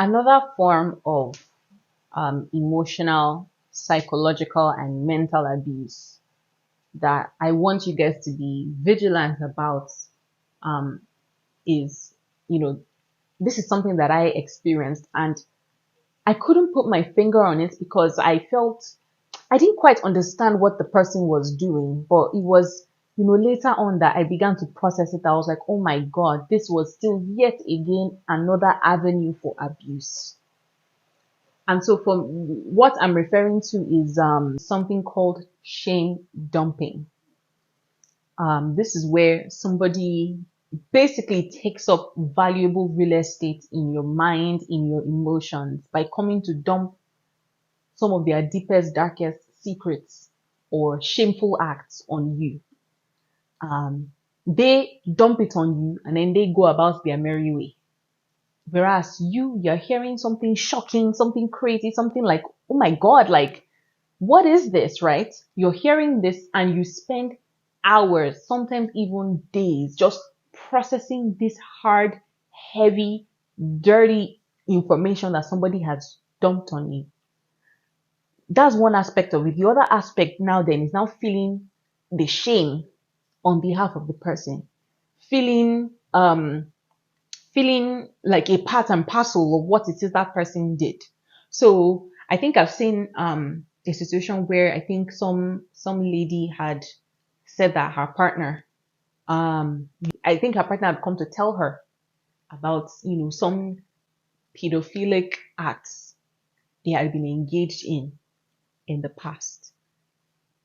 Another form of emotional, psychological, and mental abuse that I want you guys to be vigilant about um, is, this is something that I experienced, and I couldn't put my finger on it because I felt I didn't quite understand what the person was doing, but it was, later on that I began to process it. I was like, oh my God, this was still yet again another avenue for abuse. And so from what I'm referring to is something called shame dumping. This is where somebody basically takes up valuable real estate in your mind, in your emotions, by coming to dump some of their deepest, darkest secrets or shameful acts on you. They dump it on you and then they go about their merry way. Whereas you're hearing something shocking, something crazy, something like, oh my God, like, what is this, right? You're hearing this and you spend hours, sometimes even days, just processing this hard, heavy, dirty information that somebody has dumped on you. That's one aspect of it. The other aspect now then is now feeling the shame on behalf of the person, feeling feeling like a part and parcel of what it is that person did. So I think I've seen a situation where I think some lady had said that her partner, I think her partner had come to tell her about some pedophilic acts they had been engaged in the past.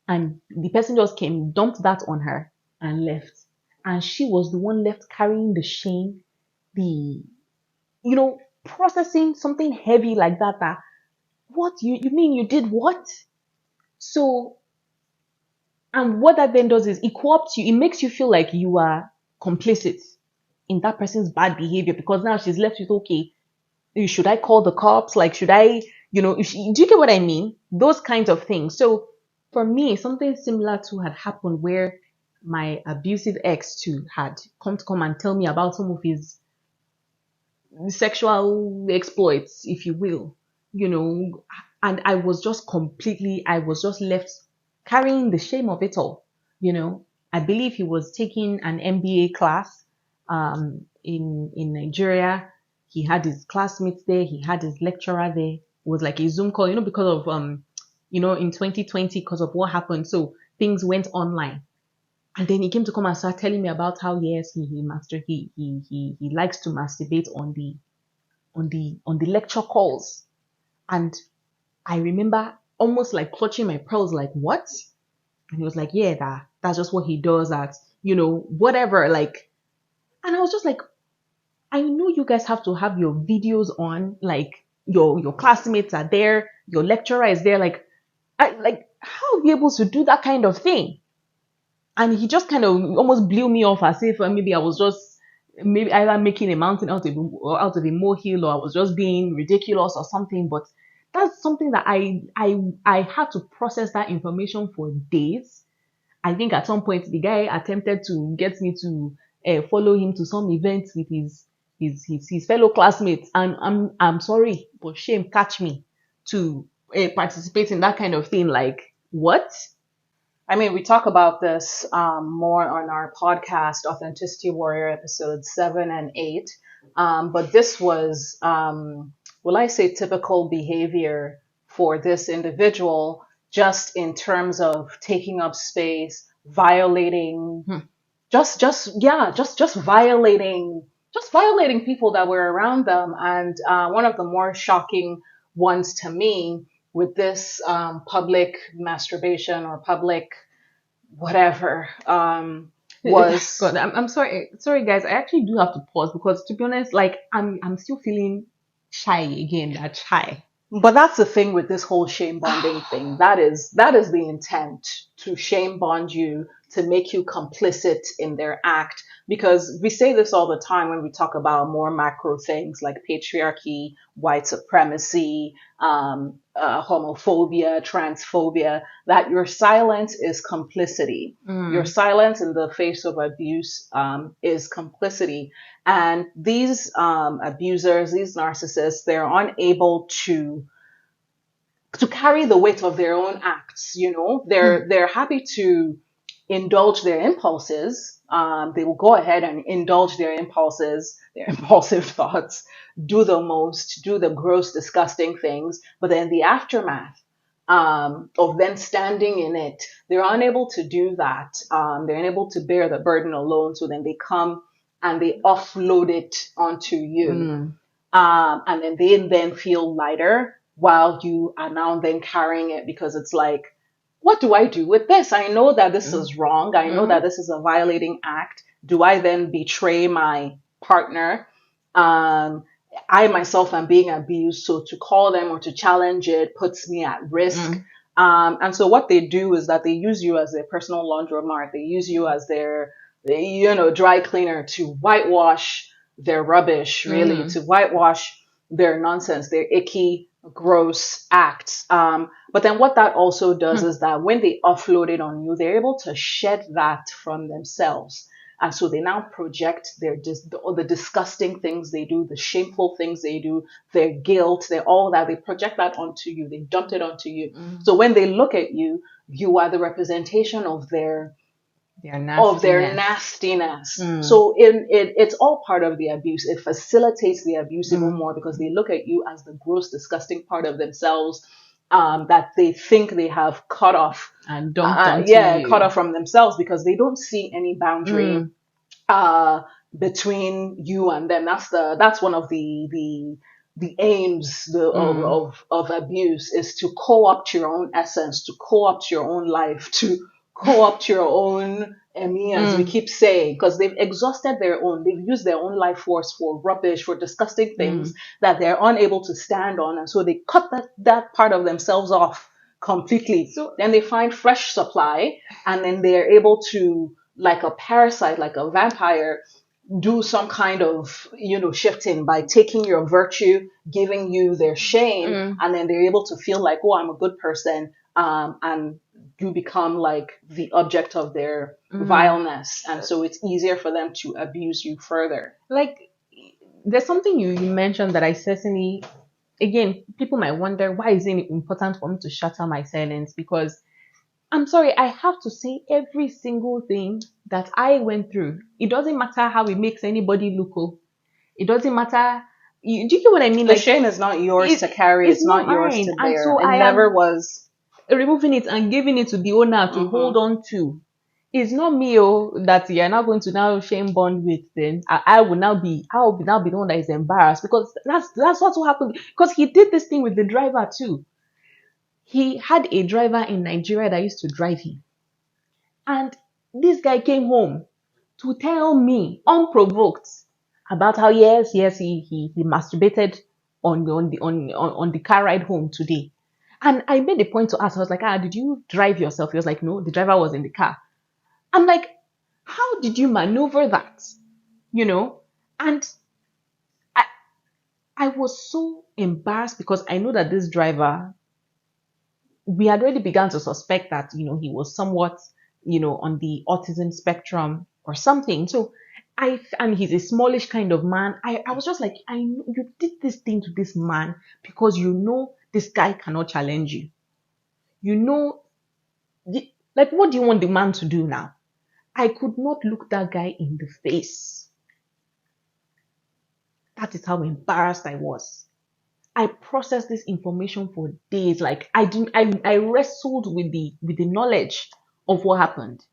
And the person just came, dumped that on her and left. And she was the one left carrying the shame, the, processing something heavy like that, what, you mean you did what? So, and what that then does is it co-opts you. It makes you feel like you are complicit in that person's bad behavior, because now she's left with, okay, should I call the cops? Like, should I, do you get what I mean? Those kinds of things. So for me, something similar to had happened where my abusive ex too had come and tell me about some of his sexual exploits, if you will, and I was just left carrying the shame of it all. I believe he was taking an MBA class in Nigeria. He had his classmates there. He had his lecturer there. It was like a Zoom call, because of, in 2020, because of what happened. So things went online. And then he came to come and start telling me about how, yes, he likes to masturbate on the lecture calls. And I remember almost like clutching my pearls, like, what? And he was like, yeah, that's just what he does at, whatever, like. And I was just like, I know you guys have to have your videos on, like your classmates are there, your lecturer is there, like how are you able to do that kind of thing? And he just kind of almost blew me off as if maybe I was just maybe either making a mountain out of a molehill, or I was just being ridiculous or something. But that's something that I had to process that information for days. I think at some point the guy attempted to get me to follow him to some event with his fellow classmates, and I'm sorry, but shame catch me to participate in that kind of thing. Like, what? I mean, we talk about this more on our podcast, Authenticity Warrior, episodes 7 and 8. But this was, will I say, typical behavior for this individual, just in terms of taking up space, violating, just violating people that were around them. And one of the more shocking ones to me, with this public masturbation or public whatever was God, I'm sorry guys, I actually do have to pause because, to be honest, like I'm still feeling shy again. That shy. But that's the thing with this whole shame bonding thing. That is the intent, to shame bond you, to make you complicit in their act. Because we say this all the time when we talk about more macro things like patriarchy, white supremacy, homophobia, transphobia, that your silence is complicity. Your Mm. silence in the face of abuse is complicity. And these abusers, these narcissists, they're unable to carry the weight of their own acts. You know, Mm. they're happy to indulge their impulses. They will go ahead and indulge their impulses, their impulsive thoughts, do the most, do the gross, disgusting things. But then the aftermath of them standing in it, they're unable to do that. They're unable to bear the burden alone. So then they come and they offload it onto you, Mm. and then they then feel lighter while you are now then carrying it, because it's like, what do I do with this? I know that this Mm. is wrong. I know that Mm. this is a violating act. Do I then betray my partner? Um, I myself am being abused, so to call them or to challenge it puts me at risk. Mm. And so what they do is that they use you as their personal laundromat. They use you as their, dry cleaner to whitewash their rubbish, really, Mm. to whitewash their nonsense, their icky, gross acts. But then what that also does Mm. is that when they offload it on you, they're able to shed that from themselves. And so they now project the disgusting things they do, the shameful things they do, their guilt, their all that. They project that onto you. They dumped it onto you. Mm. So when they look at you, you are the representation Their of their nastiness. nastiness. Mm. So it's all part of the abuse. It facilitates the abuse even Mm. more because they look at you as the gross, disgusting part of themselves, that they think they have cut off. And dumped onto Cut you. off from themselves because they don't see any boundary Mm. uh, between you and them. That's one of the aims Mm. of abuse, is to co-opt your own essence, to co-opt your own life, to co-opt your own me, as we Mm. keep saying, because they've exhausted their own, they've used their own life force for rubbish, for disgusting things Mm. that they're unable to stand on, and so they cut that part of themselves off completely. So Then they find fresh supply, and then they're able to, like a parasite, like a vampire, do some kind of, shifting by taking your virtue, giving you their shame, mm. and then they're able to feel like, oh, I'm a good person, and you become like the object of their Mm. vileness, and so it's easier for them to abuse you further. Like, there's something you mentioned that I certainly, again, people might wonder, why is it important for me to shatter my silence? Because I'm sorry, I have to say every single thing that I went through. It doesn't matter how it makes anybody look. Oh. It doesn't matter. Do you get what I mean? The Like, shame is not yours it, to carry, it's it's not not yours mine. to And bear. so It I never am was. removing it and giving it to the owner to hold Hmm. on to. It's not me, oh, that you're now going to now shame bond with. Then I will now be the one that is embarrassed, because that's what happened. Because he did this thing with the driver too. He had a driver in Nigeria that used to drive him, and this guy came home to tell me unprovoked about how, yes, he masturbated on the car ride home today. And I made a point to ask, I was like, did you drive yourself? He was like, no, the driver was in the car. I'm like, how did you maneuver that? You know? And I, I was so embarrassed because I know that this driver, we had already begun to suspect that, he was somewhat, on the autism spectrum or something. So and he's a smallish kind of man. I was just like, I know you did this thing to this man because you know this guy cannot challenge you. You know, like, what do you want the man to do now? I could not look that guy in the face. That is how embarrassed I was. I processed this information for days. Like, I wrestled with the knowledge of what happened.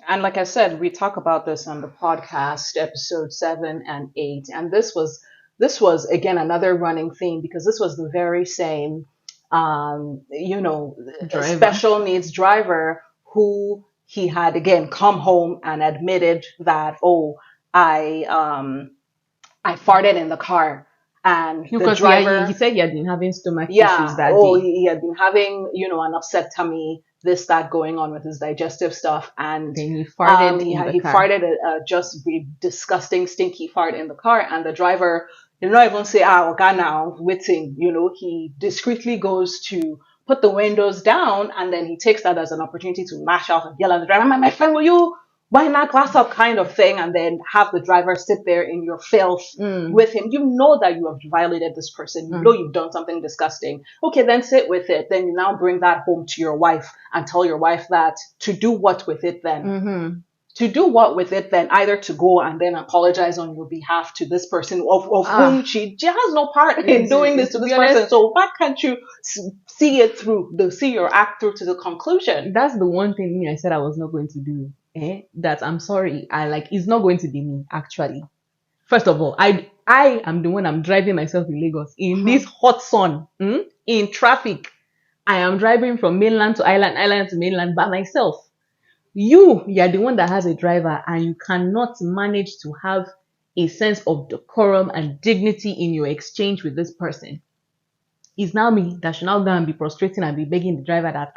And like I said, we talk about this on the podcast, episode 7 and 8. And this was again another running theme, because this was the very same, Driver. special needs driver who he had again come home and admitted that, oh, I farted in the car. and the Because driver, he said he had been having stomach issues yeah, that oh, day. he had been having, an upset tummy, this, that going on with his digestive stuff. And Then he farted in the he car. farted a just disgusting, stinky fart in the car. And the driver did not even say, okay, now, waiting. He discreetly goes to put the windows down, and then he takes that as an opportunity to lash out and yell at the driver, my friend, will you wind that glass up, kind of thing, and then have the driver sit there in your filth with him. You know that you have violated this person. You know you've done something disgusting. Okay, then sit with it. Then you now bring that home to your wife and tell your wife that to do what with it then? To do what with it then? Either to go and then apologize on your behalf to this person of whom she has no part in doing this to this person. So why can't you see it through, see your act through to the conclusion? That's the one thing I said I was not going to do. That I'm sorry. It's not going to be me, actually. First of all, I am the one, I'm driving myself in Lagos in this hot sun, in traffic. I am driving from mainland to island, island to mainland by myself. You're the one that has a driver, and you cannot manage to have a sense of decorum and dignity in your exchange with this person. It's now me that should now go and be prostrating and be begging the driver that,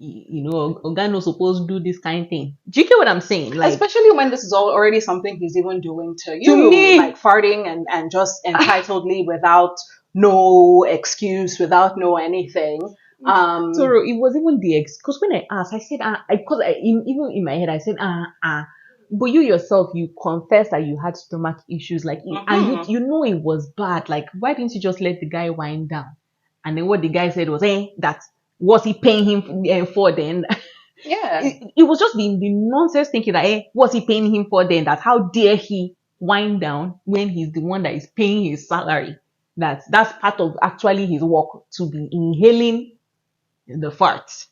Oga no supposed to do this kind of thing. Do you get what I'm saying? Like, especially when this is already something he's even doing to you, to me, like farting and just entitledly without no excuse, without no anything. Toro, it was even the because when I asked, I said, because even in my head, I said, but you yourself, you confessed that you had stomach issues, like, and you know it was bad. Like, why didn't you just let the guy wind down? And then what the guy said was, that was he paying him for then? Yeah, it was just the nonsense thinking that, what's he paying him for then? That how dare he wind down when he's the one that is paying his salary? That's part of actually his work, to be inhaling the farts.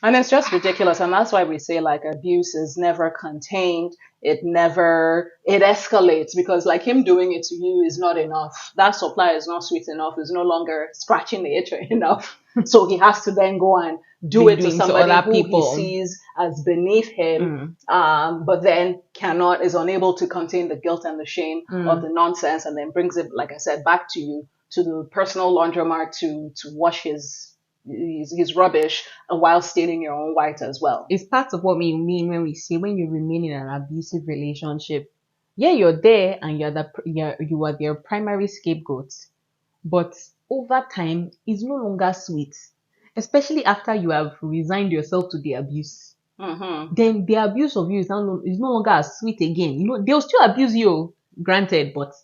and it's just ridiculous. And that's why we say, like, abuse is never contained. It escalates, because like him doing it to you is not enough. That supply is not sweet enough. It's no longer scratching the itch enough. So he has to then go and do it to somebody who people he sees as beneath him, but then is unable to contain the guilt and the shame of the nonsense, and then brings it, like I said, back to you, to the personal laundromat to wash his rubbish, while staining your own white as well. It's part of what we mean when we say, when you remain in an abusive relationship, you're there and you are their primary scapegoat, but over time it's no longer sweet, especially after you have resigned yourself to the abuse. Then the abuse of you is no longer as sweet again. They'll still abuse you, granted, but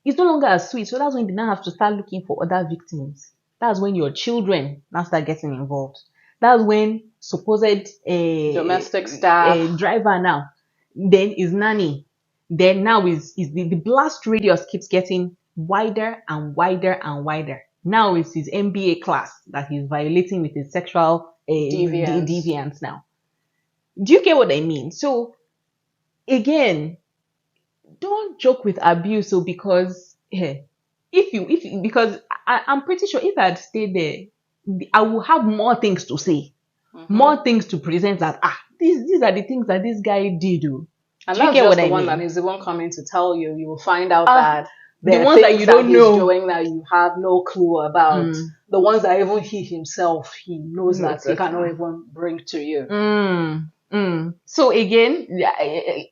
it's no longer as sweet. So that's when they now have to start looking for other victims. That's when your children now start getting involved. That's when supposed domestic staff, driver now, then is nanny. Then now is the blast radius keeps getting wider and wider and wider. Now it's his MBA class that he's violating with his sexual deviance now. Do you get what I mean? So again, don't joke with abuse. So because because I'm pretty sure if I had stayed there, I will have more things to say, more things to present, that these are the things that this guy did do. And that's just the one that is the one coming to tell you. You will find out that the ones that you don't know doing that you have no clue about. The ones that even he himself, he knows that he cannot even bring to you. So again,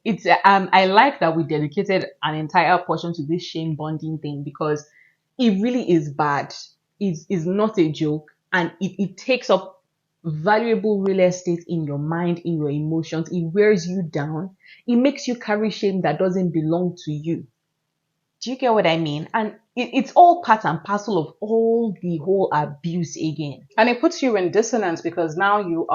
it's I like that we dedicated an entire portion to this shame bonding thing, because it really is bad. It's not a joke, and it takes up valuable real estate in your mind, in your emotions. It wears you down. It makes you carry shame that doesn't belong to you. Do you get what I mean? And it's all part and parcel of the whole abuse again. And it puts you in dissonance, because now you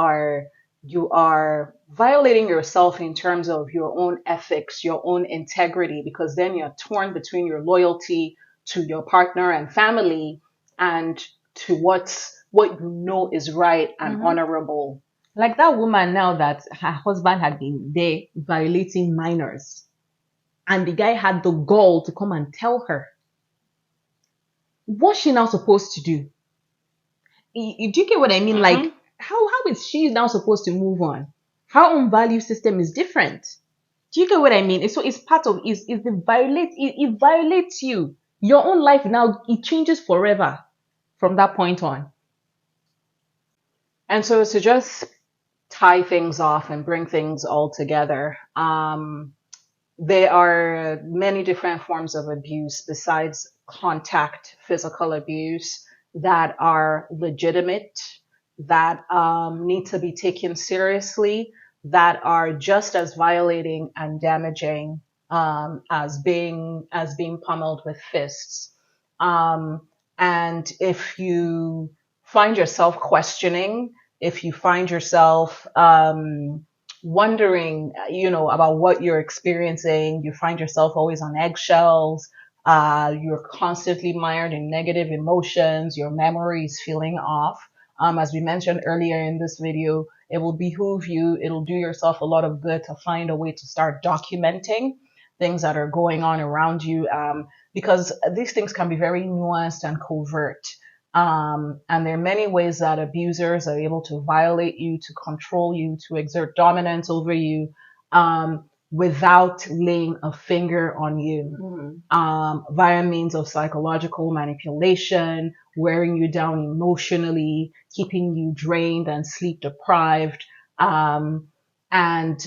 are violating yourself in terms of your own ethics, your own integrity, because then you're torn between your loyalty to your partner and family and to what you know is right and honorable. Like that woman now, that her husband had been there violating minors, and the guy had the gall to come and tell her. What's she now supposed to do? Do you get what I mean? Like, how is she now supposed to move on? Her own value system is different. Do you get what I mean? So it's part of is the violate it violates you. Your own life now it changes forever from that point on. And so to just tie things off and bring things all together, there are many different forms of abuse besides contact physical abuse that are legitimate, that need to be taken seriously, that are just as violating and damaging as being pummeled with fists. Um, and if you find yourself questioning, if you find yourself wondering, about what you're experiencing, you find yourself always on eggshells, you're constantly mired in negative emotions, your memory is feeling off. As we mentioned earlier in this video, it will behoove you, it'll do yourself a lot of good to find a way to start documenting things that are going on around you, because these things can be very nuanced and covert. And there are many ways that abusers are able to violate you, to control you, to exert dominance over you, without laying a finger on you, via means of psychological manipulation, wearing you down emotionally, keeping you drained and sleep deprived, and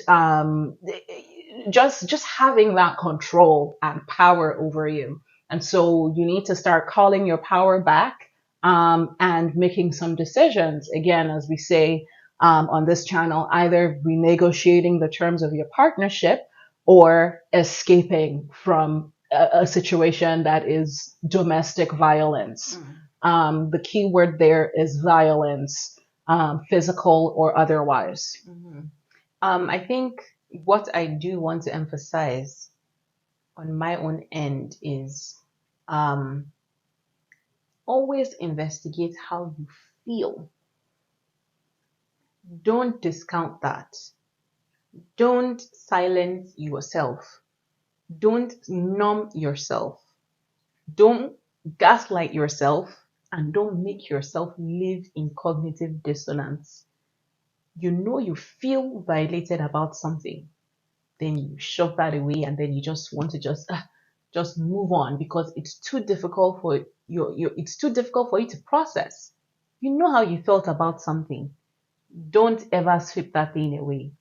just having that control and power over you. And so you need to start calling your power back, and making some decisions. Again, as we say on this channel, either renegotiating the terms of your partnership or escaping from a situation that is domestic violence. The key word there is violence, physical or otherwise. I think what I do want to emphasize on my own end is always investigate how you feel. Don't discount that. Don't silence yourself. Don't numb yourself. Don't gaslight yourself, and don't make yourself live in cognitive dissonance. You know you feel violated about something, then you shove that away, and then you just want to just move on because it's too difficult for it's too difficult for you to process. You know how you felt about something. Don't ever sweep that thing away.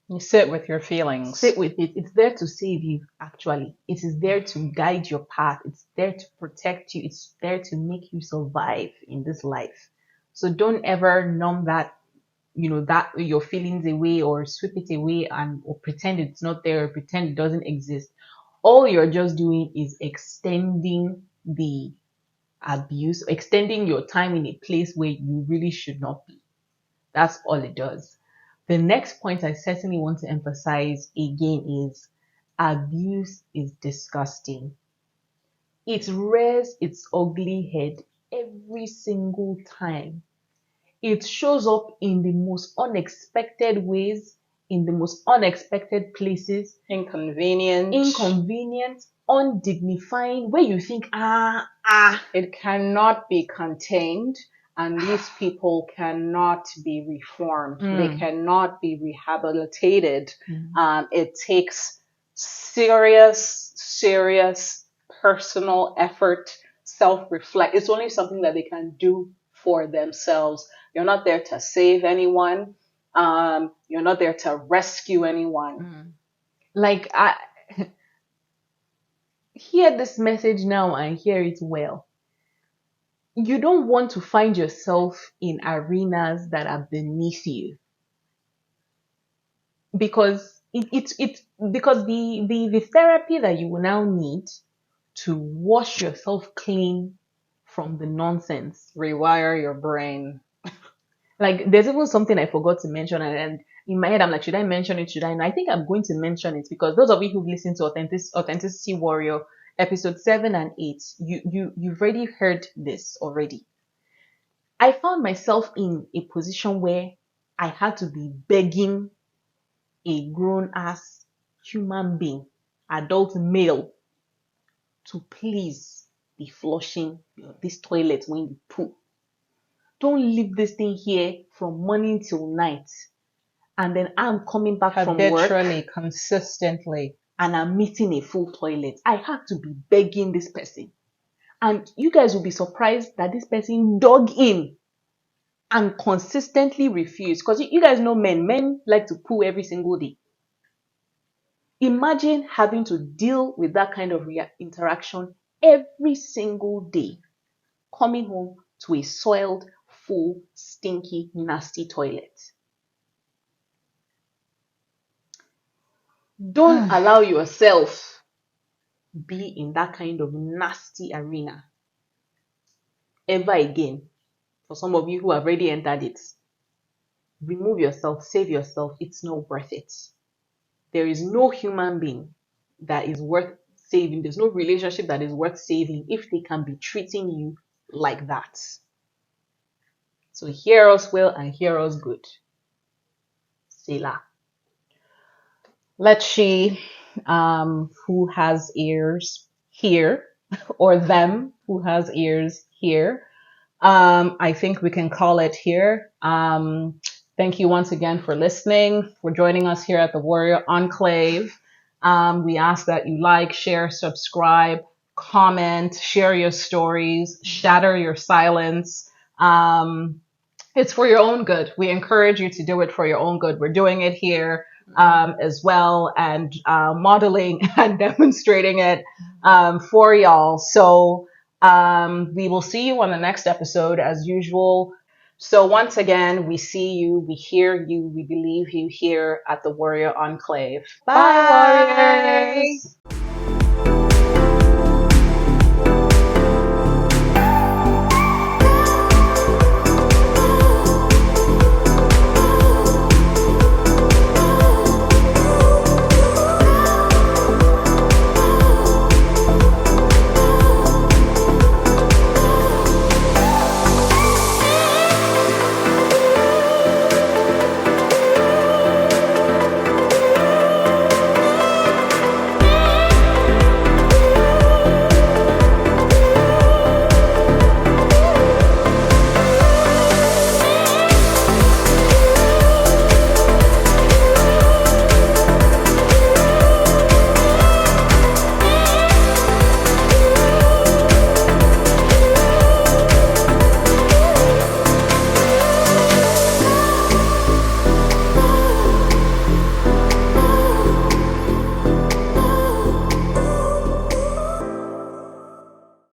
You sit with your feelings. Sit with it. It's there to save you, actually. It is there to guide your path. It's there to protect you. It's there to make you survive in this life. So don't ever numb that, that your feelings away, or sweep it away, or pretend it's not there, or pretend it doesn't exist. All you're just doing is extending the abuse, extending your time in a place where you really should not be. That's all it does. The next point I certainly want to emphasize again is abuse is disgusting. It rears its ugly head every single time. It shows up in the most unexpected ways, in the most unexpected places. Inconvenient, undignifying, where you think, it cannot be contained, and these people cannot be reformed. They cannot be rehabilitated. It takes serious personal effort, self-reflect. It's only something that they can do for themselves. You're not there to save anyone. You're not there to rescue anyone. Like, hear this message now and hear it well. You don't want to find yourself in arenas that are beneath you, because because the therapy that you will now need to wash yourself clean from the nonsense, rewire your brain. Like, there's even something I forgot to mention, and in my head I'm like, should I mention it? Should I? And I think I'm going to mention it, because those of you who've listened to Authenticity Warrior episode 7 and 8, you've already heard this already. I found myself in a position where I had to be begging a grown ass human being, adult male, to please be flushing this toilet when you poo. Don't leave this thing here from morning till night. and then I'm coming back from work Habitually, consistently. and I'm meeting a full toilet. I had to be begging this person. And you guys will be surprised that this person dug in and consistently refused. Because you guys know men like to poo every single day. Imagine having to deal with that kind of interaction every single day, coming home to a soiled, full, stinky, nasty toilet. Don't allow yourself be in that kind of nasty arena ever again. For some of you who have already entered it, remove yourself, save yourself. It's not worth it. There is no human being that is worth saving. There's no relationship that is worth saving if they can be treating you like that. So hear us well and hear us good. Selah. Let she who has ears hear, or them who has ears hear. I think we can call it here. Thank you once again for listening, for joining us here at the Warrior Enclave. We ask that you like, share, subscribe, comment, share your stories, shatter your silence. It's for your own good. We encourage you to do it for your own good. We're doing it here as well, and modeling and demonstrating it for y'all. So we will see you on the next episode as usual. So once again, we see you, we hear you, we believe you here at the Warrior Enclave. Bye, warriors!